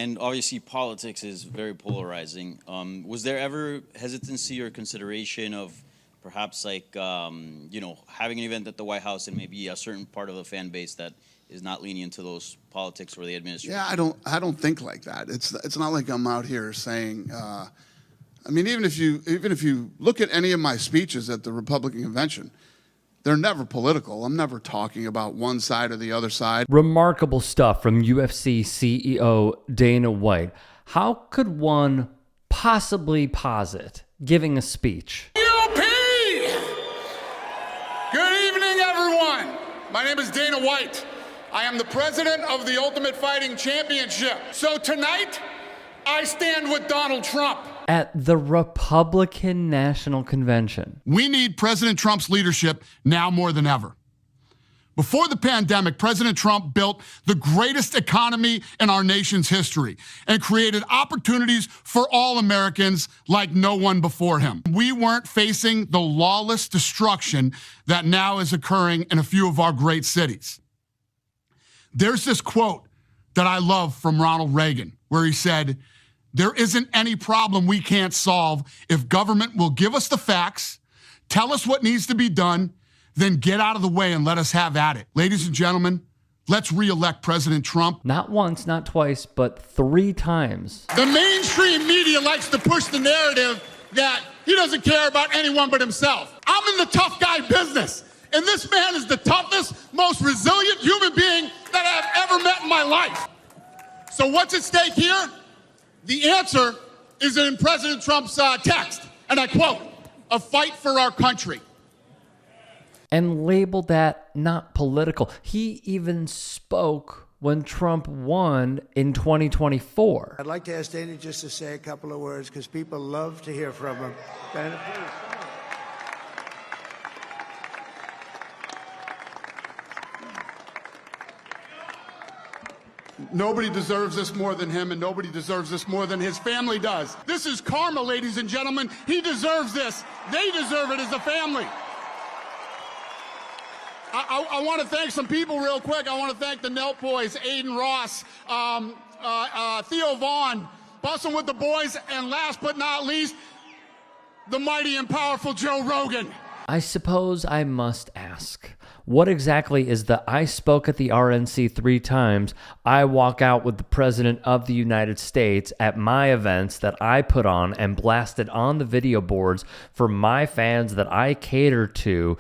And obviously, politics is very polarizing. Was there ever hesitancy or consideration of perhaps having an event at the White House and maybe a certain part of the fan base that is not lenient to those politics or the administration? Yeah, I don't think like that. It's not like I'm out here saying. I mean, even if you look at any of my speeches at the Republican convention, they're never political. I'm never talking about one side or the other side. Remarkable stuff from UFC CEO Dana White. How could one possibly posit giving a speech? UP! Good evening, everyone. My name is Dana White. I am the president of the Ultimate Fighting Championship. So tonight, I stand with Donald Trump. At the Republican National Convention. We need President Trump's leadership now more than ever. Before the pandemic, President Trump built the greatest economy in our nation's history and created opportunities for all Americans like no one before him. We weren't facing the lawless destruction that now is occurring in a few of our great cities. There's this quote that I love from Ronald Reagan, where he said, "There isn't any problem we can't solve if government will give us the facts, tell us what needs to be done, then get out of the way and let us have at it." Ladies and gentlemen, let's re-elect President Trump. Not once, not twice, but 3 times. The mainstream media likes to push the narrative that he doesn't care about anyone but himself. I'm in the tough guy business, and this man is the toughest, most resilient human being that I've ever met in my life. So what's at stake here? The answer is in President Trump's text, and I quote, "A fight for our country." And labeled that not political. He even spoke when Trump won in 2024. I'd like to ask Dana just to say a couple of words because people love to hear from him. Dana, please. Nobody deserves this more than him, and nobody deserves this more than his family does. This is karma, ladies and gentlemen. He deserves this. They deserve it as a family. I want to thank some people real quick. I want to thank the Nelk Boys, Aiden Ross, Theo Vaughn, Bussin' with the Boys, and last but not least, the mighty and powerful Joe Rogan. I suppose I must ask, what exactly is the "I spoke at the RNC 3 times, I walk out with the President of the United States at my events that I put on and blasted on the video boards for my fans that I cater to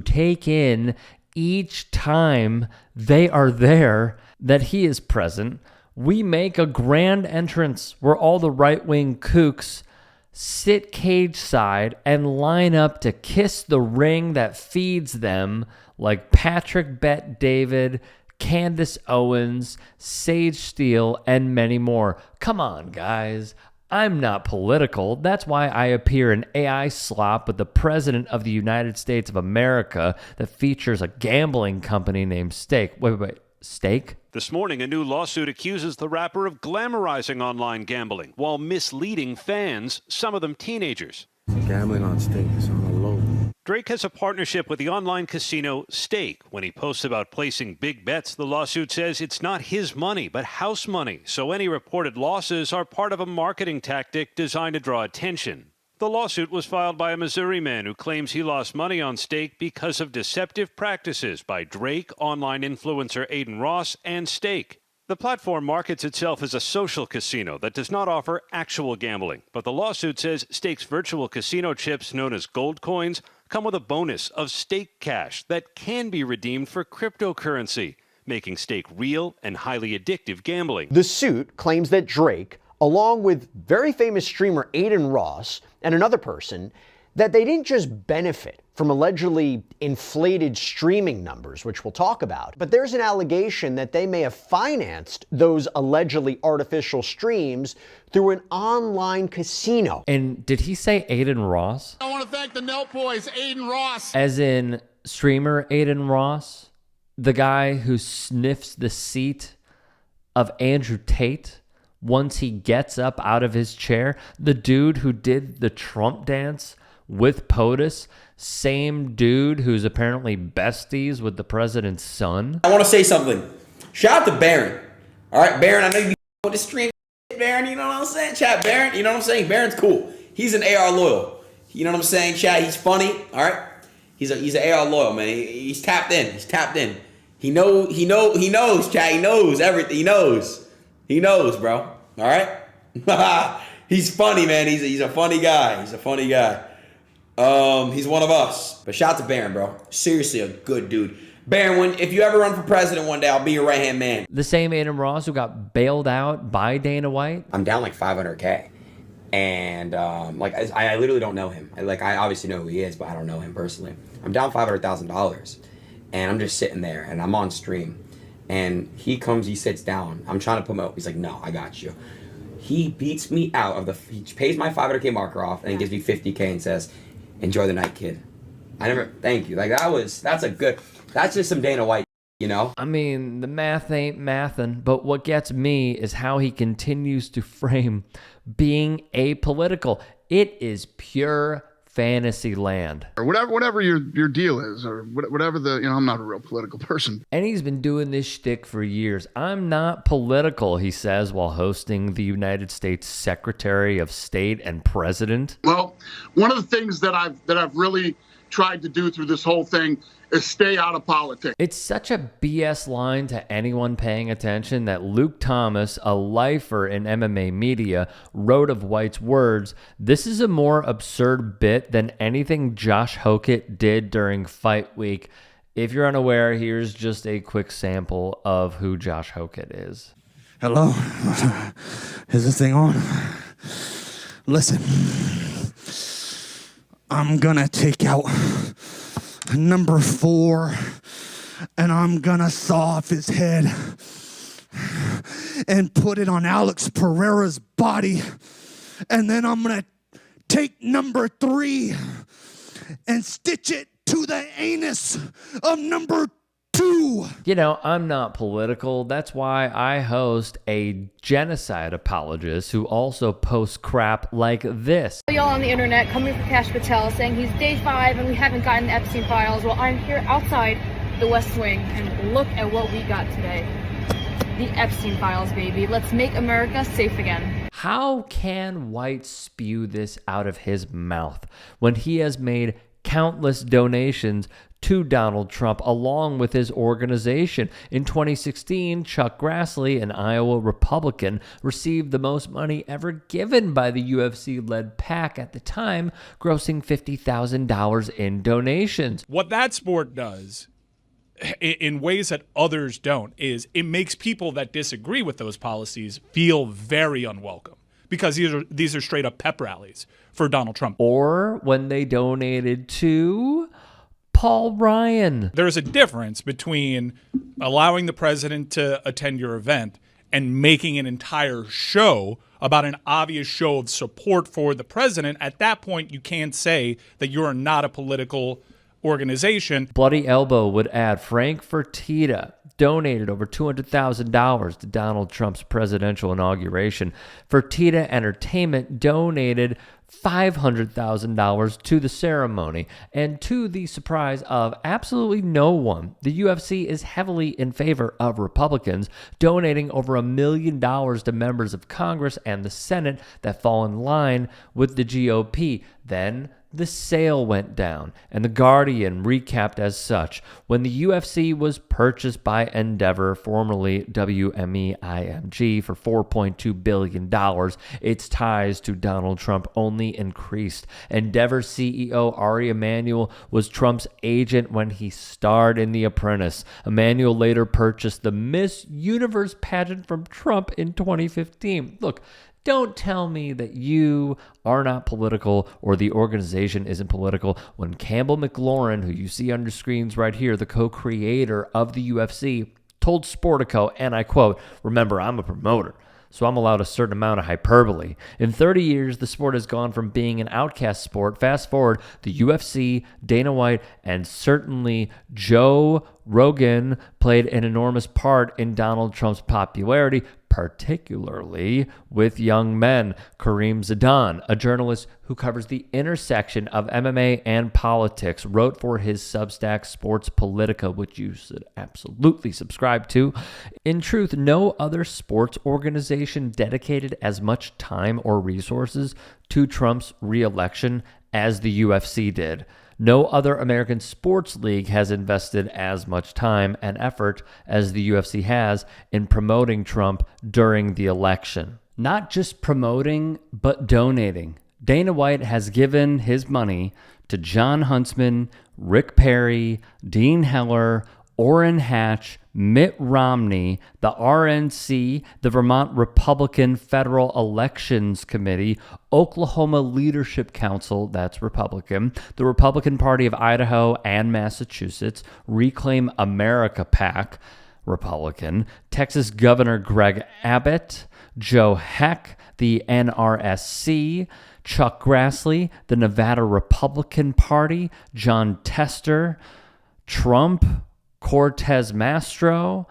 take in each time they are there that he is present? We make a grand entrance where all the right-wing kooks sit cage side and line up to kiss the ring that feeds them like Patrick Bet David, Candace Owens, Sage Steele, and many more. Come on, guys. I'm not political. That's why I appear in AI slop with the President of the United States of America that features a gambling company named Stake. Wait. Stake? This morning, a new lawsuit accuses the rapper of glamorizing online gambling while misleading fans, some of them teenagers. Gambling on Stake is on the low. Drake has a partnership with the online casino Stake. When he posts about placing big bets, the lawsuit says it's not his money, but house money. So any reported losses are part of a marketing tactic designed to draw attention. The lawsuit was filed by a Missouri man who claims he lost money on Stake because of deceptive practices by Drake, online influencer Aiden Ross, and Stake. The platform markets itself as a social casino that does not offer actual gambling, but the lawsuit says Stake's virtual casino chips, known as gold coins, come with a bonus of Stake cash that can be redeemed for cryptocurrency, making Stake real and highly addictive gambling. The suit claims that Drake, along with very famous streamer Aiden Ross and another person, that they didn't just benefit from allegedly inflated streaming numbers, which we'll talk about, but there's an allegation that they may have financed those allegedly artificial streams through an online casino. And did he say Aiden Ross? I want to thank the Nelk Boys, Aiden Ross. As in streamer Aiden Ross? The guy who sniffs the seat of Andrew Tate once he gets up out of his chair? The dude who did the Trump dance with POTUS? Same dude who's apparently besties with the president's son? I want to say something. Shout out to Baron. All right, Baron, I know you be with the stream. Baron, you know what I'm saying? Chat, Baron, you know what I'm saying? Baron's cool. He's an AR loyal. You know what I'm saying? Chat, he's funny, all right? He's an AR loyal, man. He's tapped in. He's tapped in. He knows, chat. He knows everything. He knows, bro. All right? He's funny, man. He's a funny guy. He's one of us. But shout out to Baron, bro. Seriously, a good dude. Baron, if you ever run for president one day, I'll be your right-hand man. The same Adin Ross who got bailed out by Dana White. I'm down like $500K. And I literally don't know him. I obviously know who he is, but I don't know him personally. I'm down $500,000, and I'm just sitting there, and I'm on stream, and he comes, he sits down. I'm trying to put him up. He's like, "No, I got you." He beats me out of he pays my $500K marker off, and he gives me $50K and says, "Enjoy the night, kid." Thank you. That's just some Dana White. You know? I mean, the math ain't mathin', but what gets me is how he continues to frame being apolitical. It is pure fantasy land. Or whatever your deal is, or whatever I'm not a real political person. And he's been doing this shtick for years. I'm not political, he says, while hosting the United States Secretary of State and President. Well, one of the things that I've really tried to do through this whole thing is stay out of politics. It's such a BS line to anyone paying attention that Luke Thomas, a lifer in MMA media, wrote of White's words, "This is a more absurd bit than anything Josh Hokett did during fight week." If you're unaware, here's just a quick sample of who Josh Hokett is. Hello? Is this thing on? Listen, I'm gonna take out number 4, and I'm gonna saw off his head and put it on Alex Pereira's body, and then I'm gonna take number 3 and stitch it to the anus of number 2. You know, I'm not political. That's why I host a genocide apologist who also posts crap like this. Y'all on the internet coming for Cash Patel saying he's day 5 and we haven't gotten the Epstein files. Well, I'm here outside the West Wing and look at what we got today. The Epstein files, baby. Let's make America safe again. How can White spew this out of his mouth when he has made countless donations to Donald Trump along with his organization? In 2016, Chuck Grassley, an Iowa Republican, received the most money ever given by the UFC-led PAC at the time, grossing $50,000 in donations. What that sport does in ways that others don't is it makes people that disagree with those policies feel very unwelcome because these are straight up pep rallies for Donald Trump. Or when they donated to Paul Ryan. There's a difference between allowing the president to attend your event and making an entire show about an obvious show of support for the president. At that point, you can't say that you're not a political organization. Bloody Elbow would add Frank Fertitta donated over $200,000 to Donald Trump's presidential inauguration. Fertitta Entertainment donated $500,000 to the ceremony. And to the surprise of absolutely no one, the UFC is heavily in favor of Republicans, donating over $1 million to members of Congress and the Senate that fall in line with the GOP. Then the sale went down, and The Guardian recapped as such. When the UFC was purchased by Endeavor, formerly WME-IMG, for $4.2 billion, its ties to Donald Trump only increased. Endeavor CEO Ari Emanuel was Trump's agent when he starred in The Apprentice. Emanuel later purchased the Miss Universe pageant from Trump in 2015. Look, don't tell me that you are not political or the organization isn't political when Campbell McLaurin, who you see on your screens right here, the co-creator of the UFC, told Sportico, and I quote, "Remember, I'm a promoter, so I'm allowed a certain amount of hyperbole. In 30 years, the sport has gone from being an outcast sport. Fast forward, the UFC, Dana White, and certainly Joe Rogan played an enormous part in Donald Trump's popularity. particularly with young men. Kareem Zidane, a journalist who covers the intersection of MMA and politics, wrote for his Substack Sports Politica, which you should absolutely subscribe to. In truth, no other sports organization dedicated as much time or resources to Trump's re-election as the UFC did. No other American sports league has invested as much time and effort as the UFC has in promoting Trump during the election. Not just promoting, but donating. Dana White has given his money to John Huntsman, Rick Perry, Dean Heller, Orrin Hatch, Mitt Romney, the RNC, the Vermont Republican Federal Elections Committee, Oklahoma Leadership Council, that's Republican, the Republican Party of Idaho and Massachusetts, Reclaim America PAC, Republican, Texas Governor Greg Abbott, Joe Heck, the NRSC, Chuck Grassley, the Nevada Republican Party, John Tester, Trump, Cortez Mastro,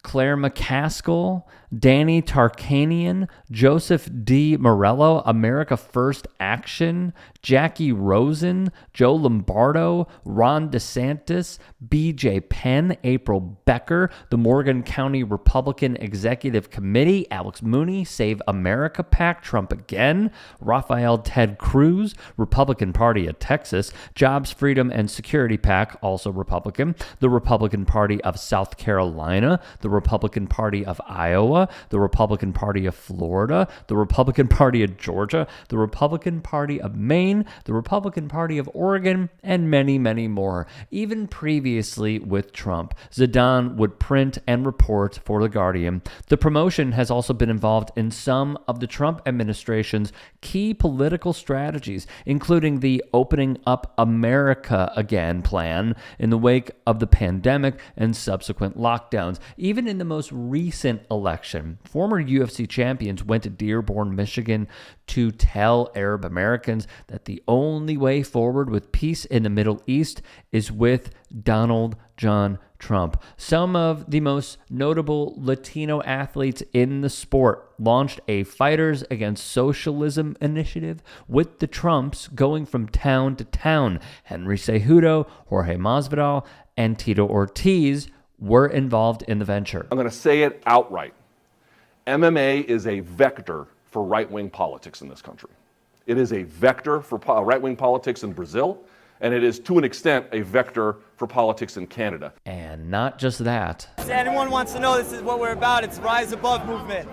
Claire McCaskill, Danny Tarkanian, Joseph D. Morello, America First Action, Jackie Rosen, Joe Lombardo, Ron DeSantis, B.J. Penn, April Becker, the Morgan County Republican Executive Committee, Alex Mooney, Save America PAC, Trump Again, Rafael Ted Cruz, Republican Party of Texas, Jobs, Freedom, and Security PAC, also Republican, the Republican Party of South Carolina, the Republican Party of Iowa, the Republican Party of Florida, the Republican Party of Georgia, the Republican Party of Maine, the Republican Party of Oregon, and many, many more. Even previously with Trump, Zidane would print and report for The Guardian. The promotion has also been involved in some of the Trump administration's key political strategies, including the Opening Up America Again plan in the wake of the pandemic and subsequent lockdowns. Even in the most recent election, former UFC champions went to Dearborn, Michigan to tell Arab Americans that the only way forward with peace in the Middle East is with Donald John Trump. Some of the most notable Latino athletes in the sport launched a Fighters Against Socialism initiative, with the Trumps going from town to town. Henry Cejudo, Jorge Masvidal, and Tito Ortiz were involved in the venture. I'm going to say it outright. MMA is a vector for right-wing politics in this country. It is a vector for right-wing politics in Brazil, and it is, to an extent, a vector for politics in Canada. And not just that. If anyone wants to know, this is what we're about. It's Rise Above movement.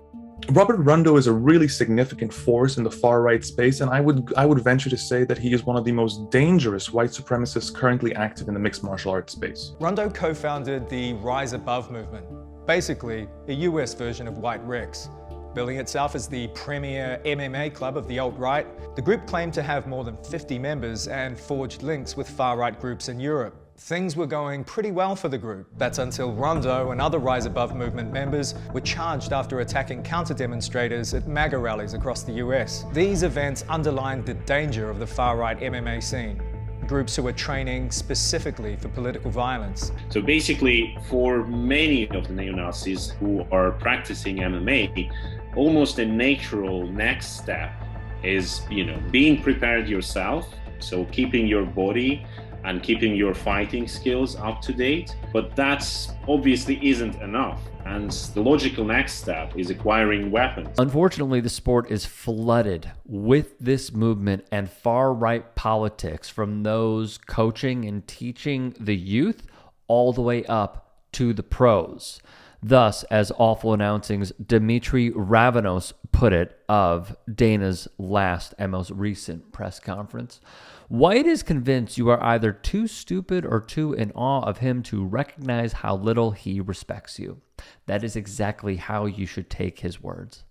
Robert Rundo is a really significant force in the far-right space, and I would venture to say that he is one of the most dangerous white supremacists currently active in the mixed martial arts space. Rundo co-founded the Rise Above movement, basically a US version of White Ricks. Billing itself as the premier MMA club of the alt-right, the group claimed to have more than 50 members and forged links with far-right groups in Europe. Things were going pretty well for the group. That's until Rundo and other Rise Above movement members were charged after attacking counter-demonstrators at MAGA rallies across the US. These events underlined the danger of the far-right MMA scene. Groups who were training specifically for political violence. So basically, for many of the neo-Nazis who are practicing MMA, almost a natural next step is, being prepared yourself. So keeping your body and keeping your fighting skills up to date. But that's obviously isn't enough. And the logical next step is acquiring weapons. Unfortunately, the sport is flooded with this movement and far-right politics, from those coaching and teaching the youth all the way up to the pros. Thus, as Awful Announcing's Dmitry Ravanos put it of Dana's last and most recent press conference, White is convinced you are either too stupid or too in awe of him to recognize how little he respects you. That is exactly how you should take his words.